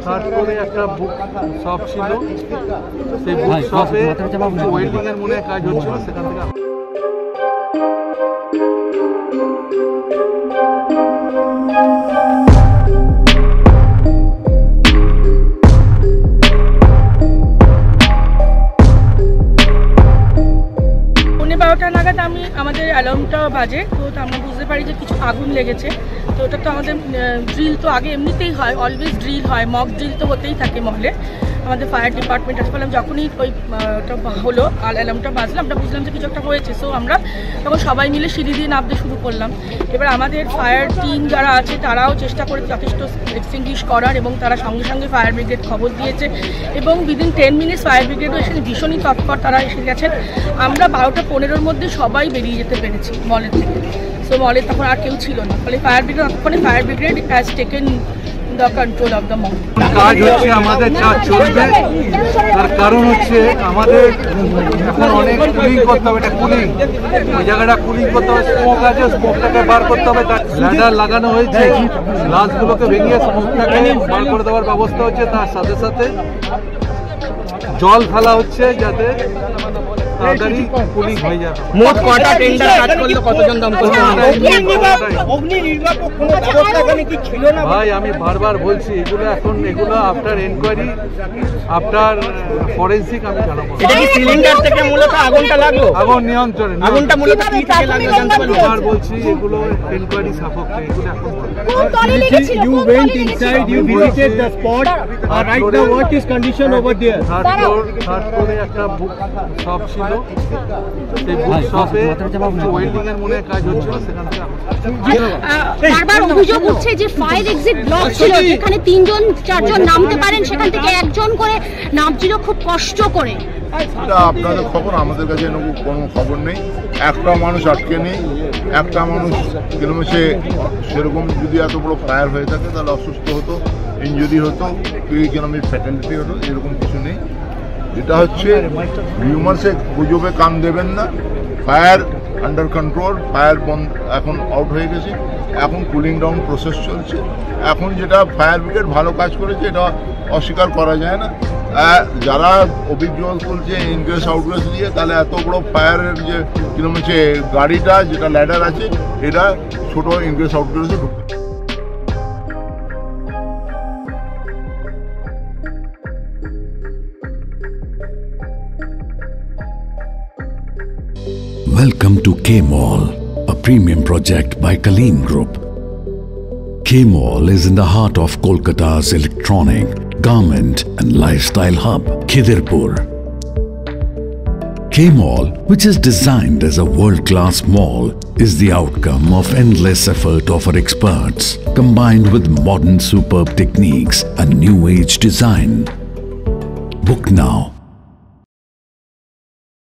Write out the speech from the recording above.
তারপরে একটা book shop ছিল, সেই বুক শপে ওয়েল্ডিং এর মনে কাজ হচ্ছিল, সেখান থেকে নাগাদ আমাদের অ্যালার্মটা বাজে, তো আমরা বুঝতে পারি যে কিছু আগুন লেগেছে। তো ওটা তো আমাদের ড্রিল তো আগে এমনিতেই হয়, অলওয়েজ ড্রিল হয়, মক ড্রিল তো হতেই থাকে মহলে। আমাদের ফায়ার ডিপার্টমেন্ট আসলাম, যখনই ওইটা হলো আর অ্যালার্মটা বাজলো, আমরা বুঝলাম যে কিছু একটা হয়েছে। সো আমরা তখন সবাই মিলে সিঁড়ি দিয়ে নামতে শুরু করলাম। এবার আমাদের ফায়ার টিম যারা আছে তারাও চেষ্টা করে যথেষ্ট এক্সটিংগুইশ করার, এবং তারা সঙ্গে সঙ্গে ফায়ার ব্রিগেড খবর দিয়েছে, এবং উইদিন 10 মিনিটস ফায়ার ব্রিগেডও এসে ভীষণই তৎপর তারা এসে গেছেন। আমরা 12টা 15-এর মধ্যে সবাই বেরিয়ে যেতে পেরেছি মলের থেকে। সো মলে তখন আর কেউ ছিল না, ফলে fire brigade has taken the control of the mall. কাজ হচ্ছে, আমাদের কাজ চলবে। তার কারণ হচ্ছে আমাদের এখন অনেক কুলিং করতে হবে, এটা কুলিং, ওই জায়গাটা কুলিং করতে হবে। স্মোক আছে, স্মোকটাকে বার করতে হবে। ল্যাডার লাগানো হয়েছে, গ্লাসগুলোকে ভেঙে স্মোকটাকে বার করে দেওয়ার ব্যবস্থা হচ্ছে। তার সাথে সাথে জল ফেলা হচ্ছে যাতে তাড়াতাড়ি কুলিং হয়ে যাবে। মোট কটা টেন্ডার কাজ করলো, কতজন দমকল? ভাই আমি বারবার বলছি, এগুলো আফটার এনকোয়ারি, আফটার ফরেন্সিক আমি জানাবো। এটা কি সিলিন্ডার থেকে মূলত আগুনটা লাগলো? আগুন নিয়ন্ত্রণে, আগুনটা মূলত কি থেকে লাগলো জানতে পারবেন? আর বলছি এগুলো এনকোয়ারি সাপোর্টে, এগুলো এখন You went inside, you visited the spot. Right now, what is condition over there? Third ফ্লোরে একটা বুক শপ ছিল, সেই বুক শপে ওয়েল্ডিং এর মনে কাজ হচ্ছিল, সেখান থেকে বারবার অভিযোগ উঠছে যে ফায়ার এক্সিট ব্লক ছিল, যেখানে 3-4জন নামতে পারেন, সেখান থেকে একজন করে নামছিল খুব কষ্ট করে। এটা আপনাদের খবর, আমাদের কাছে কোনো খবর নেই। একটা মানুষ আটকে নেই, একটা মানুষ কিলোমিটার সেরকম যদি এত বড় ফায়ার হয়ে থাকে তাহলে অসুস্থ হতো, ইনজুরি হতো, কিলোমিটার ফ্যাটালিটি হতো, এরকম কিছু নেই। এটা হচ্ছে রিউমার্সে, গুজবে কান দেবেন না। ফায়ার আন্ডার কন্ট্রোল, ফায়ার বন্ধ, এখন আউট হয়ে গেছে, এখন কুলিং ডাউন প্রসেস চলছে। এখন যেটা ফায়ার ব্রিগেড ভালো কাজ করেছে এটা অস্বীকার করা যায় না। যারা অভিযোগ তুলছে ইনগ্রেস আউটগ্রেস দিয়ে, তাহলে এত বড় ফায়ারের যে কিলোমিটার গাড়িটা যেটা ল্যাডার আছে, এটা ছোট ইনগ্রেস আউটগ্রেসে ঢুকবে। Welcome to K-Mall, a premium project by Kaleen Group. K-Mall is in the heart of Kolkata's electronic, garment and lifestyle hub, Khidirpur. K-Mall, which is designed as a world-class mall, is the outcome of endless effort of our experts, combined with modern superb techniques and new-age design. Book now